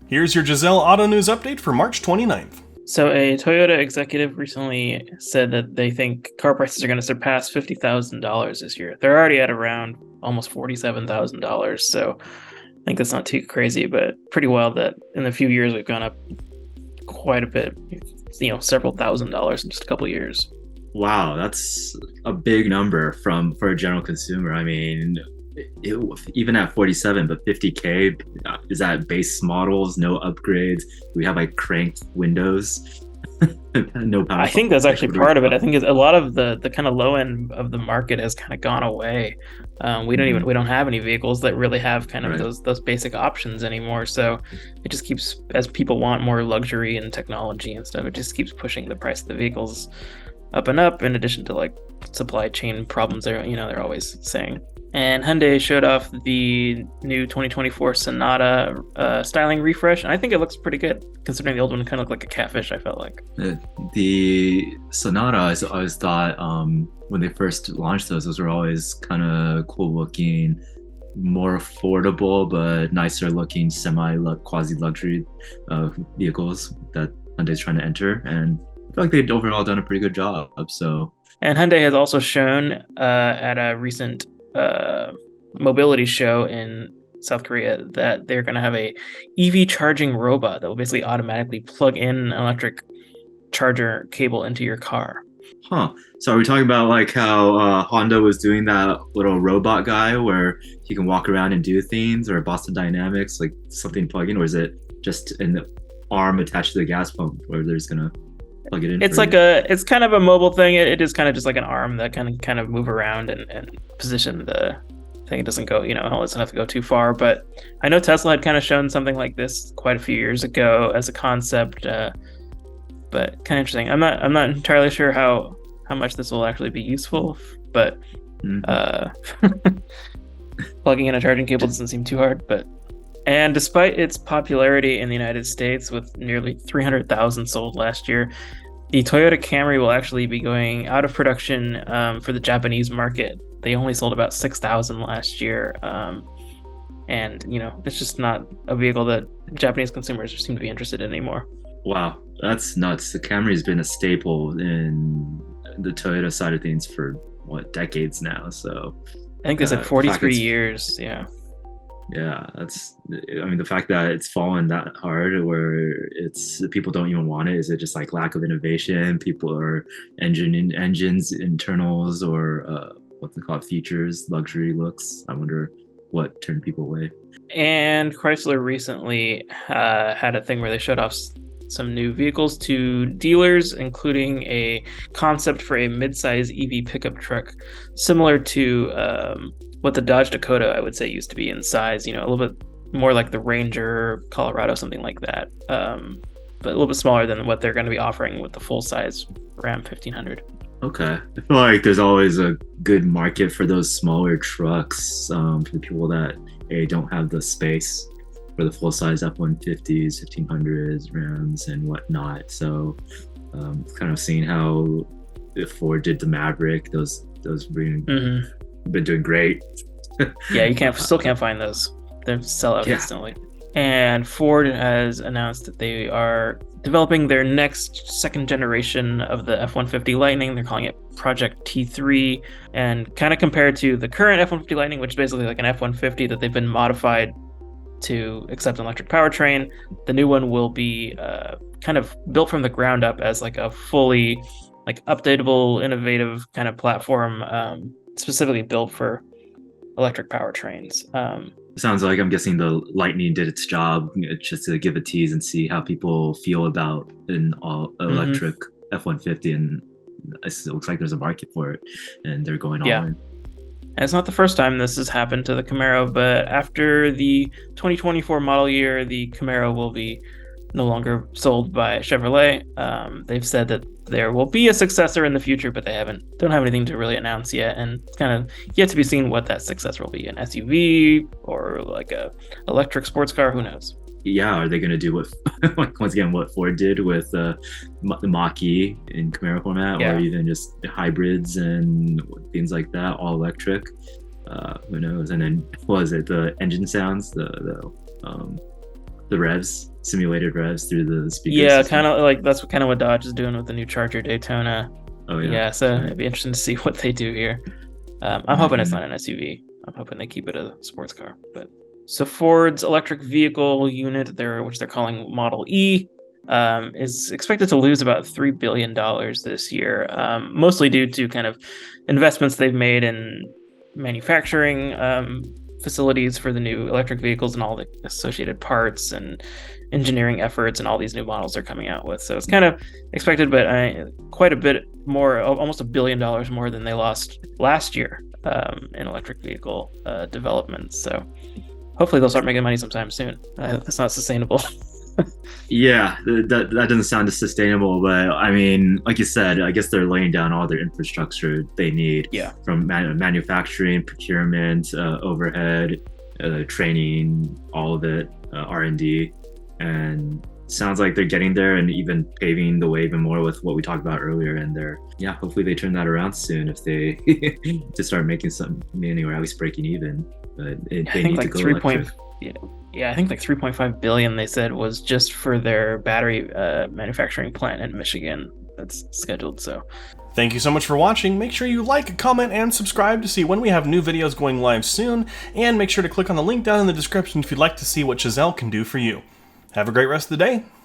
Here's your Jazel Auto News update for March 29th. So a Toyota executive recently said that they think car prices are going to surpass $50,000 this year. They're already at around almost $47,000. So I think that's not too crazy, but pretty wild that in a few years we've gone up quite a bit, several $1,000s in just a couple of years. Wow, that's a big number for a general consumer. I mean, even at 47, but 50K, is that base models, no upgrades? We have like cranked windows, no power. I think that's actually part of it. I think a lot of the kind of low end of the market has kind of gone away. We don't have any vehicles that really have kind of those basic options anymore. So it just keeps, as people want more luxury and technology and stuff, it just keeps pushing the price of the vehicles up and up, in addition to like supply chain problems they're always saying. And Hyundai showed off the new 2024 Sonata styling refresh, and I think it looks pretty good considering the old one kind of looked like a catfish. I felt like the Sonata, I always thought when they first launched those were always kind of cool looking, more affordable but nicer looking quasi luxury vehicles that Hyundai's trying to enter, and I feel like they've overall done a pretty good job. And Hyundai has also shown at a recent mobility show in South Korea that they're going to have a EV charging robot that will basically automatically plug in an electric charger cable into your car. So are we talking about like how Honda was doing that little robot guy where he can walk around and do things, or Boston Dynamics, like something plug in, or is it just an arm attached to the gas pump where there's gonna plug it in? It's kind of a mobile thing. It is kind of just like an arm that can kind of move around and position the thing. It doesn't go, it doesn't have to go too far. But I know Tesla had kind of shown something like this quite a few years ago as a concept. But kind of interesting. I'm not entirely sure how much this will actually be useful, but plugging in a charging cable doesn't seem too hard. And despite its popularity in the United States, with nearly 300,000 sold last year, the Toyota Camry will actually be going out of production for the Japanese market. They only sold about 6,000 last year. And, it's just not a vehicle that Japanese consumers seem to be interested in anymore. Wow, that's nuts. The Camry has been a staple in the Toyota side of things for, decades now. So I think they said 43 years, yeah. Yeah, the fact that it's fallen that hard where people don't even want it. Is it just like lack of innovation? People are engines, internals, or what's it called, features, luxury looks? I wonder what turned people away. And Chrysler recently had a thing where they showed off some new vehicles to dealers, including a concept for a mid-size EV pickup truck, similar to what the Dodge Dakota, I would say, used to be in size, a little bit more like the Ranger Colorado, something like that, but a little bit smaller than what they're going to be offering with the full-size Ram 1500. Okay. I feel like there's always a good market for those smaller trucks, for the people that don't have the space for the full-size F-150s, 1500s, Rams, and whatnot. So kind of seeing how Ford did the Maverick, those been doing great. Yeah, you still can't find those. They sell out instantly. And Ford has announced that they are developing their next second generation of the F-150 Lightning. They're calling it Project T3, and kind of compared to the current F-150 Lightning, which is basically like an F-150 that they've been modified to accept an electric powertrain. The new one will be kind of built from the ground up as like a fully updatable, innovative kind of platform, specifically built for electric powertrains. Sounds like, I'm guessing the Lightning did its job, just to give a tease and see how people feel about an all electric F-150, and it looks like there's a market for it, and they're going all in. And it's not the first time this has happened to the Camaro, but after the 2024 model year, the Camaro will be no longer sold by Chevrolet. They've said that there will be a successor in the future, but they don't have anything to really announce yet, and it's kind of yet to be seen what that successor will be, an SUV or like a electric sports car, who knows. Yeah, are they going to do what once again what Ford did with the Mach-E in Camaro format, or even just hybrids and things like that, all electric? Who knows? And then what was it, the engine sounds, the revs, simulated revs through the speaker Yeah, system. kind of like that's kind of what Dodge is doing with the new Charger Daytona. Oh yeah. Yeah, so Right. it'd be interesting to see what they do here. I'm hoping it's not an SUV. I'm hoping they keep it a sports car. But so Ford's electric vehicle unit, which they're calling Model E, is expected to lose about $3 billion this year, mostly due to kind of investments they've made in manufacturing facilities for the new electric vehicles and all the associated parts and engineering efforts and all these new models they're coming out with. So it's kind of expected, but quite a bit more, almost $1 billion more than they lost last year in electric vehicle development. So hopefully they'll start making money sometime soon. That's not sustainable. Yeah, that doesn't sound as sustainable, but I mean, like you said, I guess they're laying down all their infrastructure they need. Yeah. From manufacturing, procurement, overhead, training, all of it, R&D, and sounds like they're getting there and even paving the way even more with what we talked about earlier. And hopefully they turn that around soon if they to start making some money or at least breaking even. But they need to go electric. Yeah, I think like 3.5 billion they said was just for their battery manufacturing plant in Michigan that's scheduled. So Thank you so much for watching. Make sure you like, comment, and subscribe to see when we have new videos going live soon, and make sure to click on the link down in the description if you'd like to see what Jazel can do for you. Have a great rest of the day.